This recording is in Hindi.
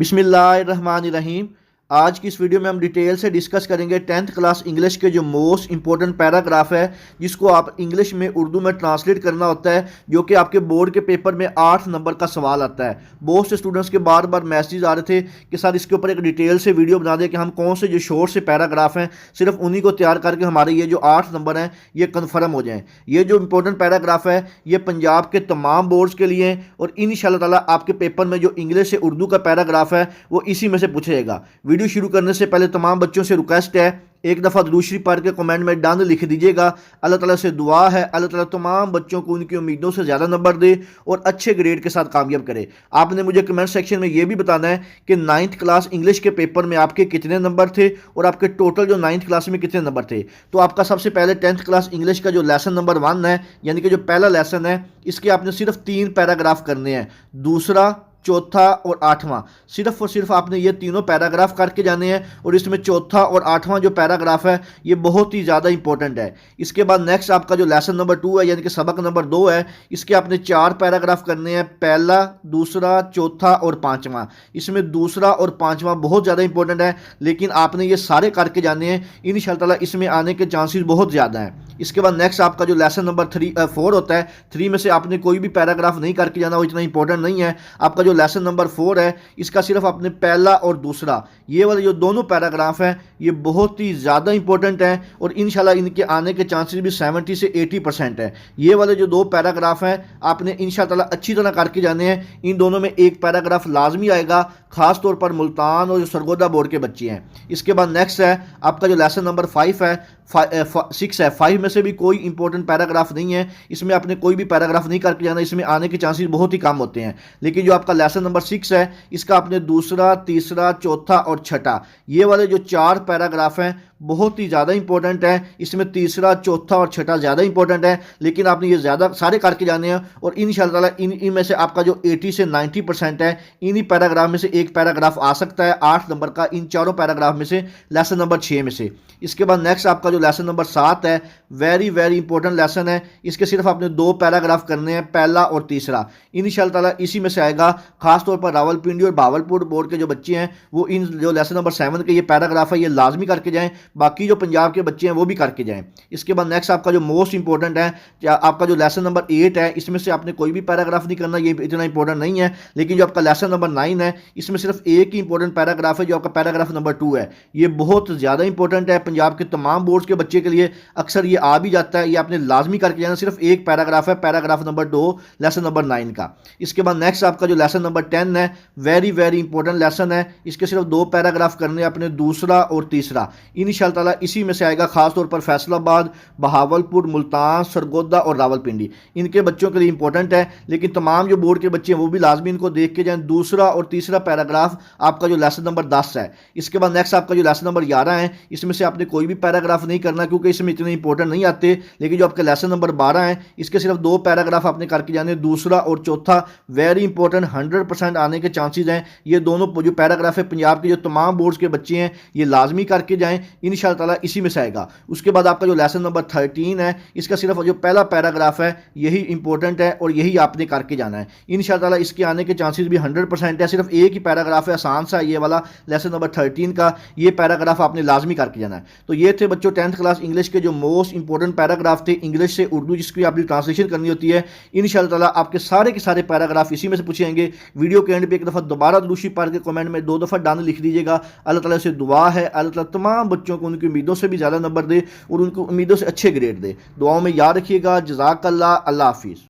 बिस्मिल्लाहिर्रहमानिर्रहीम। आज की इस वीडियो में हम डिटेल से डिस्कस करेंगे 10th क्लास इंग्लिश के जो मोस्ट इंपॉर्टेंट पैराग्राफ है जिसको आप इंग्लिश में उर्दू में ट्रांसलेट करना होता है, जो कि आपके बोर्ड के पेपर में 8 नंबर का सवाल आता है। बहुत से स्टूडेंट्स के बार बार मैसेज आ रहे थे कि सर इसके ऊपर एक डिटेल से वीडियो बना दें कि हम कौन से जो शॉर्ट से पैराग्राफ हैं सिर्फ उन्हीं को तैयार करके हमारे ये जो 8 नंबर हैं ये कन्फर्म हो जाएँ। ये जो इंपॉर्टेंट पैराग्राफ है ये पंजाब के तमाम बोर्ड्स के लिए हैं और इंशाअल्लाह ताला आपके पेपर में जो इंग्लिश से उर्दू का पैराग्राफ है वो इसी में से पूछेगा। वीडियो शुरू करने से पहले तमाम बच्चों से रिक्वेस्ट है, एक दफ़ा दुरूद शरीफ पढ़ के कमेंट में डन लिख दीजिएगा। अल्लाह ताला से दुआ है अल्लाह ताला तमाम बच्चों को उनकी उम्मीदों से ज़्यादा नंबर दे और अच्छे ग्रेड के साथ कामयाब करे। आपने मुझे कमेंट सेक्शन में ये भी बताना है कि 9th क्लास इंग्लिश के पेपर में आपके कितने नंबर थे और आपके टोटल जो 9th क्लास में कितने नंबर थे। तो आपका सबसे पहले 10th क्लास इंग्लिश का जो लेसन नंबर 1 है, यानी कि जो पहला लेसन है, इसके आपने सिर्फ 3 पैराग्राफ करने हैं। दूसरा, चौथा और 8वां, सिर्फ और सिर्फ आपने ये तीनों पैराग्राफ करके जाने हैं और इसमें चौथा और 8वां जो पैराग्राफ है ये बहुत ही ज़्यादा इंपॉर्टेंट है। इसके बाद नेक्स्ट आपका जो लेसन नंबर 2 है, यानी कि सबक नंबर 2 है, इसके आपने 4 पैराग्राफ करने हैं। पहला, दूसरा, चौथा और 5वां। इसमें दूसरा और 5वां बहुत ज़्यादा इंपॉर्टेंट है, लेकिन आपने ये सारे करके जाने हैं। इंशाअल्लाह ताला इसमें आने के चांसेस बहुत ज़्यादा हैं। इसके बाद नेक्स्ट आपका जो लेसन नंबर 4 होता है, 3 में से आपने कोई भी पैराग्राफ नहीं करके जाना, वो इतना इंपॉर्टेंट नहीं है। आपका जो लेसन नंबर 4 है इसका सिर्फ आपने पहला और दूसरा, ये वाले जो दोनों पैराग्राफ हैं ये बहुत ही ज़्यादा इंपॉर्टेंट हैं और इंशाल्लाह इनके आने के चांसेस भी 70 से 80% है। ये वाले जो 2 पैराग्राफ हैं आपने इंशाल्लाह अच्छी तरह करके जाने हैं। इन दोनों में एक पैराग्राफ लाजमी आएगा, खास तौर पर मुल्तान और जो सरगोदा बोर्ड के बच्चे हैं। इसके बाद नेक्स्ट है आपका जो लेसन नंबर 5 है, 6 है। 5 में से भी कोई इंपॉर्टेंट पैराग्राफ नहीं है, इसमें आपने कोई भी पैराग्राफ नहीं करके जाना, इसमें आने के चांसेस बहुत ही कम होते हैं। लेकिन जो आपका लेसन नंबर 6 है इसका आपने दूसरा, तीसरा, चौथा और छठा, ये वाले जो 4 पैराग्राफ हैं बहुत ही ज़्यादा इंपॉर्टेंट है। इसमें तीसरा, चौथा और छठा ज़्यादा इंपॉर्टेंट है, लेकिन आपने ये ज़्यादा सारे करके जाने हैं और इंशाअल्लाह इनमें से आपका जो 80 से 90% है इन्हीं पैराग्राफ में से एक पैराग्राफ आ सकता है 8 नंबर का, इन चारों पैराग्राफ में से लेसन नंबर 6 में से। इसके बाद नेक्स्ट आपका जो लेसन नंबर 7 है, वेरी वेरी इंपॉर्टेंट लेसन है। इसके सिर्फ आपने 2 पैराग्राफ करने हैं, पहला और तीसरा। इंशाअल्लाह ताला इसी में से आएगा। खासतौर पर रावलपिंडी और भावलपुर बोर्ड के जो बच्चे हैं वो इन जो लेसन नंबर 7 के ये पैराग्राफ है ये लाजमी करके जाएँ, बाकी जो पंजाब के बच्चे हैं वो भी करके जाएं। इसके बाद नेक्स्ट आपका जो मोस्ट इंपॉर्टेंट है आपका जो लेसन नंबर 8 है, इसमें से आपने कोई भी पैराग्राफ नहीं करना, ये इतना इंपॉर्टेंट नहीं है। लेकिन जो आपका लेसन नंबर 9 है इसमें सिर्फ एक ही इंपॉर्टेंट पैराग्राफ है, जो आपका पैराग्राफ नंबर 2 है। ये बहुत ज़्यादा इंपॉर्टेंट है पंजाब के तमाम बोर्ड्स के बच्चे के लिए, अक्सर ये आ भी जाता है, ये आपने लाजमी करके जाना। सिर्फ एक पैराग्राफ है, पैराग्राफ नंबर 2 लेसन नंबर 9 का। इसके बाद नेक्स्ट आपका जो लेसन नंबर 10 है, वेरी वेरी इंपॉर्टेंट लेसन है। इसके सिर्फ 2 पैराग्राफ करने अपने, दूसरा और तीसरा। इंशाअल्लाह ताला इसी में से आएगा। खासतौर पर फैसलाबाद, बहावलपुर, मुल्तान, सरगोदा और रावलपिंडी इनके बच्चों के लिए इंपॉर्टेंट है, लेकिन तमाम जो बोर्ड के बच्चे हैं वो भी लाजमी इनको देख के जाएं। दूसरा और तीसरा पैराग्राफ आपका जो लेसन नंबर 10 है। इसके बाद नेक्स्ट आपका जो लेसन नंबर 11 है, इसमें से आपने कोई भी पैराग्राफ नहीं करना क्योंकि इसमें इतने इंपॉर्टेंट नहीं आते। लेकिन जो आपका लेसन नंबर 12 है इसके सिर्फ 2 पैराग्राफ आपने करके जाने, दूसरा और चौथा, वेरी इंपॉर्टेंट, 100% आने के चांसेज हैं। ये दोनों जो पैराग्राफ है पंजाब के जो तमाम बोर्ड्स के बच्चे हैं ये लाजमी करके जाएं, इंशाअल्लाह ताला इसी में से आएगा। उसके बाद आपका जो लेसन नंबर 13 है इसका सिर्फ जो पहला पैराग्राफ है यही इंपॉर्टेंट है और यही आपने करके जाना है। इंशाअल्लाह ताला इसके आने के चांसेस भी 100% है। सिर्फ एक ही पैराग्राफ है, आसान सा, ये वाला लेसन नंबर 13 का, ये पैराग्राफ आपने लाजमी करके जाना है। तो ये थे बच्चों 10th क्लास इंग्लिश के जो मोस्ट इंपॉर्टेंट पैराग्राफ थे इंग्लिश से उर्दू, जिसकी आपकी ट्रांसलेशन करनी होती है। इंशाअल्लाह ताला आपके सारे के सारे पैराग्राफ इसी में से पूछेंगे। वीडियो के एंड पे एक दफ़ा दोबारा दुरूद शरीफ पढ़ के कमेंट में 2 दफ़ा डन लिख दीजिएगा। अल्लाह ताला से दुआ है अल्लाह ताला तमाम बच्चों को उनकी उम्मीदों से भी ज़्यादा नंबर दे और उनको उम्मीदों से अच्छे ग्रेड दे। दुआओं में याद रखिएगा। जज़ाकल्लाह। अल्लाह हाफिज़।